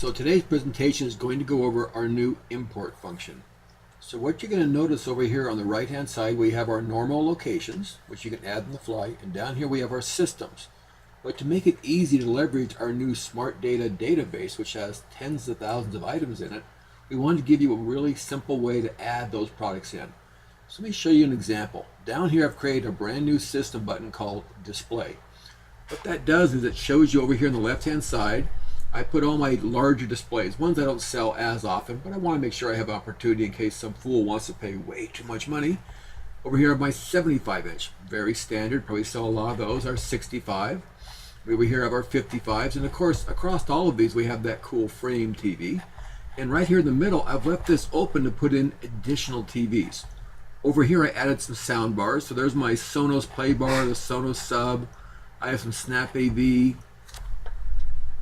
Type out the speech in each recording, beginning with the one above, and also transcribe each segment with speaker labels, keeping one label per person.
Speaker 1: So today's presentation is going to go over our new import function. So what you're going to notice over here on the right hand side, we have our normal locations, which you can add on the fly, and down here we have our systems. But to make it easy to leverage our new smart data database, which has tens of thousands of items in it, we wanted to give you a really simple way to add those products in. So let me show you an example. Down here I've created a brand new system button called display. What that does is it shows you over here on the left hand side, I put all my larger displays, ones I don't sell as often, but I want to make sure I have opportunity in case some fool wants to pay way too much money. Over here I have my 75-inch, very standard, probably sell a lot of those, our 65. Over here I have our 55s, and of course across all of these we have that cool frame TV. And right here in the middle I've left this open to put in additional TVs. Over here I added some sound bars, so there's my Sonos play bar, the Sonos sub. I have some Snap AV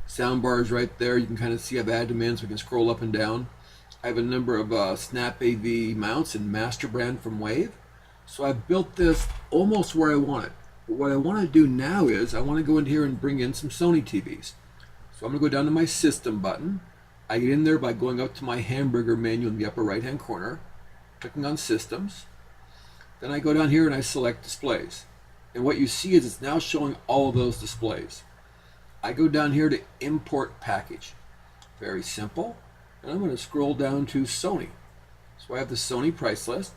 Speaker 1: sound bars right there. You can kind of see I've added them in so we can scroll up and down. I have a number of Snap AV mounts in Master Brand from Wave. So I've built this almost where I want it. But what I want to do now is I want to go in here and bring in some Sony TVs. So I'm going to go down to my system button. I get in there by going up to my hamburger menu in the upper right hand corner, clicking on systems. Then I go down here and I select displays. And what you see is it's now showing all of those displays. I go down here to import package. Very simple. And I'm going to scroll down to Sony. So I have the Sony price list.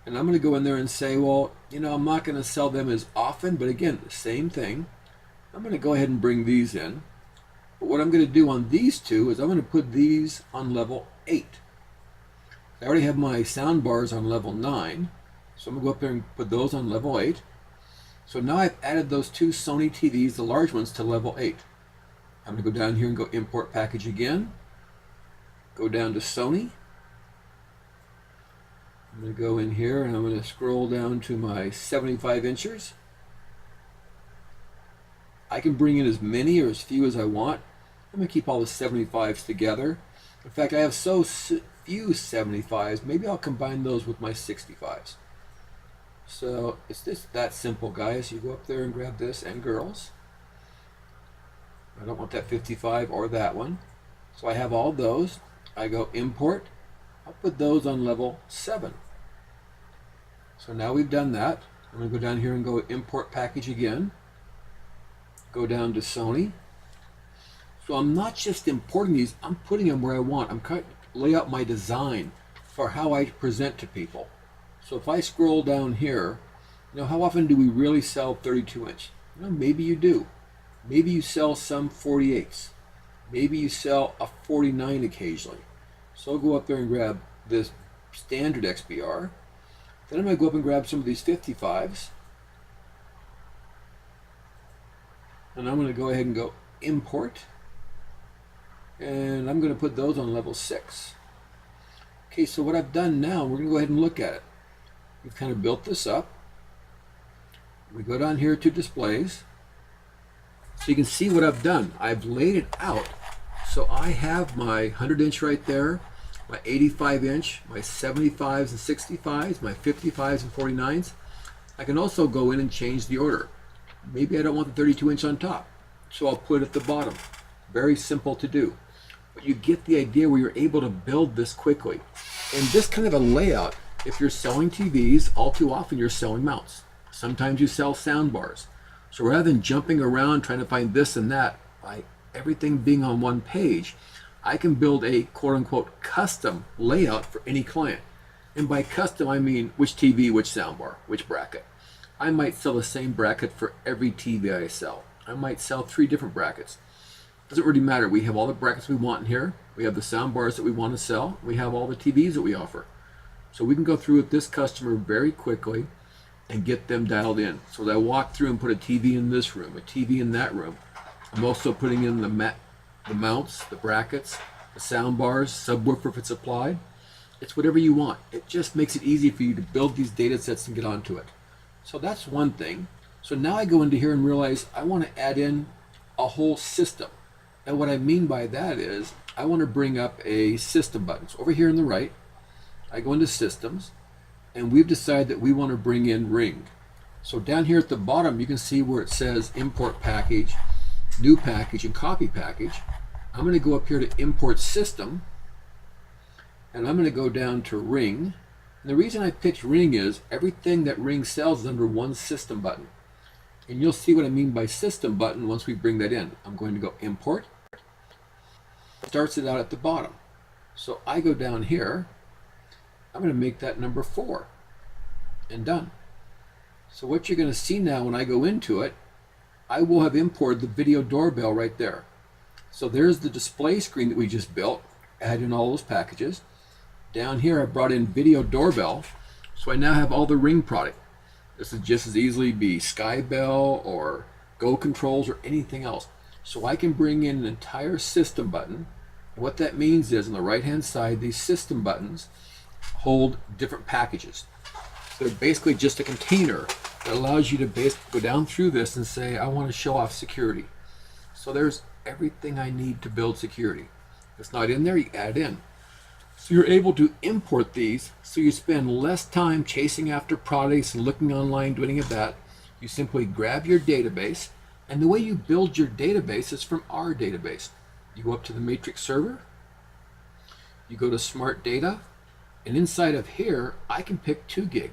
Speaker 1: And I'm going to go in there and say, well, you know, I'm not going to sell them as often, but again, the same thing. I'm going to go ahead and bring these in. But what I'm going to do on these two is I'm going to put these on level 8. I already have my sound bars on level 9. So I'm going to go up there and put those on level 8. So now I've added those two Sony TVs, the large ones, to level 8. I'm going to go down here and go import package again. Go down to Sony. I'm going to go in here and I'm going to scroll down to my 75 inchers. I can bring in as many or as few as I want. I'm going to keep all the 75s together. In fact, I have so few 75s, maybe I'll combine those with my 65s. So it's just that simple, guys. You go up there and grab this, and girls. I don't want that 55 or that one. So I have all those. I go import. I'll put those on level 7. So now we've done that. I'm going to go down here and go import package again. Go down to Sony. So I'm not just importing these, I'm putting them where I want. I'm trying to lay out my design for how I present to people. So if I scroll down here, you know, how often do we really sell 32-inch? You know, maybe you do. Maybe you sell some 48s. Maybe you sell a 49 occasionally. So I'll go up there and grab this standard XBR. Then I'm going to go up and grab some of these 55s. And I'm going to go ahead and go import. And I'm going to put those on level 6. Okay, so what I've done now, we're going to go ahead and look at it. We've kind of built this up. We go down here to displays. So you can see what I've done. I've laid it out. So I have my 100-inch right there, my 85-inch, my 75s and 65s, my 55s and 49s. I can also go in and change the order. Maybe I don't want the 32-inch on top, so I'll put it at the bottom. Very simple to do. But you get the idea where you're able to build this quickly. And this kind of a layout, if you're selling TVs, all too often you're selling mounts. Sometimes you sell sound bars. So rather than jumping around trying to find this and that, by everything being on one page, I can build a quote-unquote custom layout for any client. And by custom, I mean which TV, which soundbar, which bracket. I might sell the same bracket for every TV I sell. I might sell 3 different brackets. Doesn't really matter. We have all the brackets we want in here. We have the sound bars that we want to sell. We have all the TVs that we offer. So we can go through with this customer very quickly and get them dialed in. So that I walk through and put a TV in this room, a TV in that room. I'm also putting in the mounts, the brackets, the sound bars, subwoofer if it's applied. It's whatever you want. It just makes it easy for you to build these data sets and get onto it. So that's one thing. So now I go into here and realize I want to add in a whole system. And what I mean by that is I want to bring up a system button. So over here on the right, I go into systems, and we've decided that we want to bring in Ring. So down here at the bottom, you can see where it says import package, new package, and copy package. I'm going to go up here to import system, and I'm going to go down to Ring. And the reason I picked Ring is everything that Ring sells is under one system button. And you'll see what I mean by system button once we bring that in. I'm going to go import. Starts it out at the bottom. So I go down here. I'm going to make that number 4. And done. So what you're going to see now when I go into it, I will have imported the video doorbell right there. So there's the display screen that we just built. Add in all those packages. Down here I brought in video doorbell. So I now have all the Ring product. This would just as easily be Sky Bell or Go Controls or anything else. So I can bring in an entire system button. And what that means is on the right hand side, these system buttons hold different packages. They're basically just a container that allows you to basically go down through this and say, I want to show off security. So there's everything I need to build security. If it's not in there, you add it in. So you're able to import these so you spend less time chasing after products and looking online, doing it that. You simply grab your database, and the way you build your database is from our database. You go up to the matrix server, you go to smart data, and inside of here, I can pick 2 gig.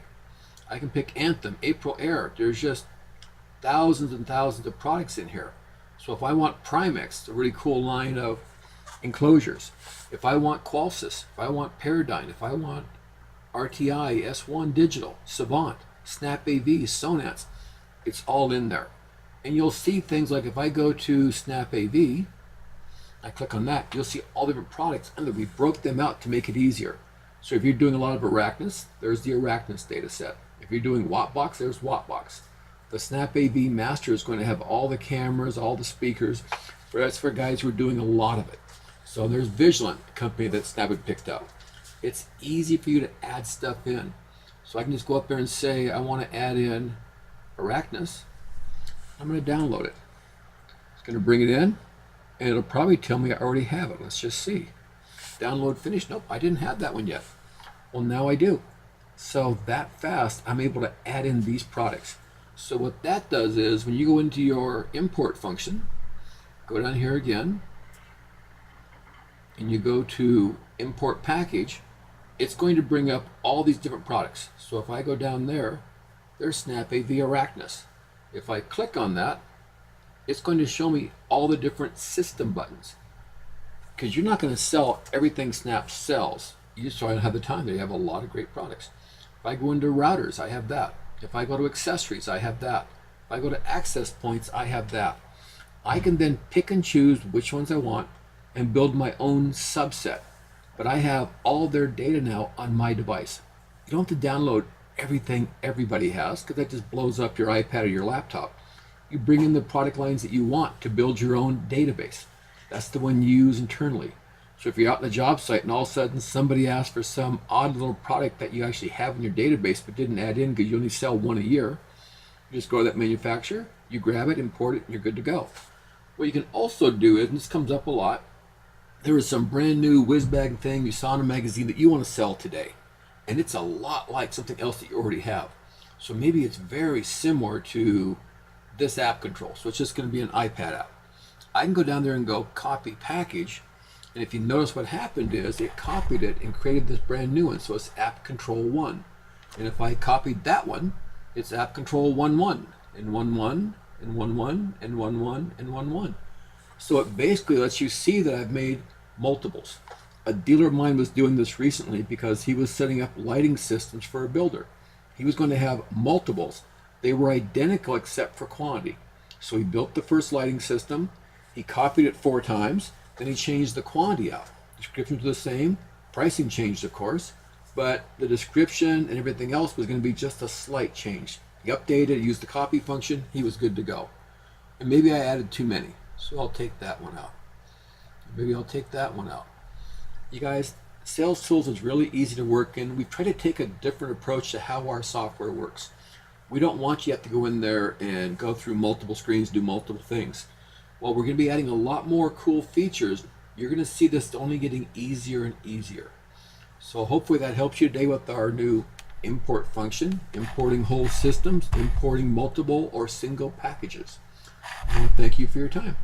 Speaker 1: I can pick Anthem, April Air. There's just thousands and thousands of products in here. So if I want Primex, a really cool line of enclosures, if I want Qualsys, if I want Paradigm, if I want RTI, S1 Digital, Savant, Snap AV, Sonance, it's all in there. And you'll see things like if I go to Snap AV, I click on that, you'll see all different products, and we broke them out to make it easier. So if you're doing a lot of Arachnus, there's the Arachnus data set. If you're doing Wattbox, there's Wattbox. The Snap AV Master is going to have all the cameras, all the speakers. That's for guys who are doing a lot of it. So there's Vigilant, the company that Snap had picked up. It's easy for you to add stuff in. So I can just go up there and say, I want to add in Arachnus. I'm going to download it. It's going to bring it in, and it'll probably tell me I already have it. Let's just see. Download finished. Nope, I didn't have that one yet. Well, now I do. So that fast, I'm able to add in these products. So what that does is when you go into your import function, go down here again, and you go to import package, it's going to bring up all these different products. So if I go down there, there's Snap AV Arachnus. If I click on that, it's going to show me all the different system buttons. Because you're not going to sell everything Snap sells. You just don't have the time. They have a lot of great products. If I go into routers, I have that. If I go to accessories, I have that. If I go to access points, I have that. I can then pick and choose which ones I want and build my own subset. But I have all their data now on my device. You don't have to download everything everybody has, because that just blows up your iPad or your laptop. You bring in the product lines that you want to build your own database. That's the one you use internally. So if you're out in the job site and all of a sudden somebody asks for some odd little product that you actually have in your database but didn't add in because you only sell one a year, you just go to that manufacturer, you grab it, import it, and you're good to go. What you can also do is, and this comes up a lot, there is some brand new whiz bag thing you saw in a magazine that you want to sell today. And it's a lot like something else that you already have. So maybe it's very similar to this app control. So it's just going to be an iPad app. I can go down there and go copy package. And if you notice what happened is it copied it and created this brand new one. So it's app control 1. And if I copied that one, it's app control 1.1 and 1.1 and 1.1 and 1.1 and 1.1. So it basically lets you see that I've made multiples. A dealer of mine was doing this recently because he was setting up lighting systems for a builder. He was going to have multiples. They were identical except for quantity. So he built the first lighting system, he copied it 4 times, then he changed the quantity out. Descriptions were the same, pricing changed of course, but the description and everything else was going to be just a slight change. He updated, used the copy function, he was good to go. And maybe I added too many, so I'll take that one out. Maybe I'll take that one out. You guys, Salez Toolz is really easy to work in. We've tried to take a different approach to how our software works. We don't want you to have to go in there and go through multiple screens, do multiple things. Well, we're going to be adding a lot more cool features. You're going to see this only getting easier and easier. So hopefully that helps you today with our new import function, importing whole systems, importing multiple or single packages. And thank you for your time.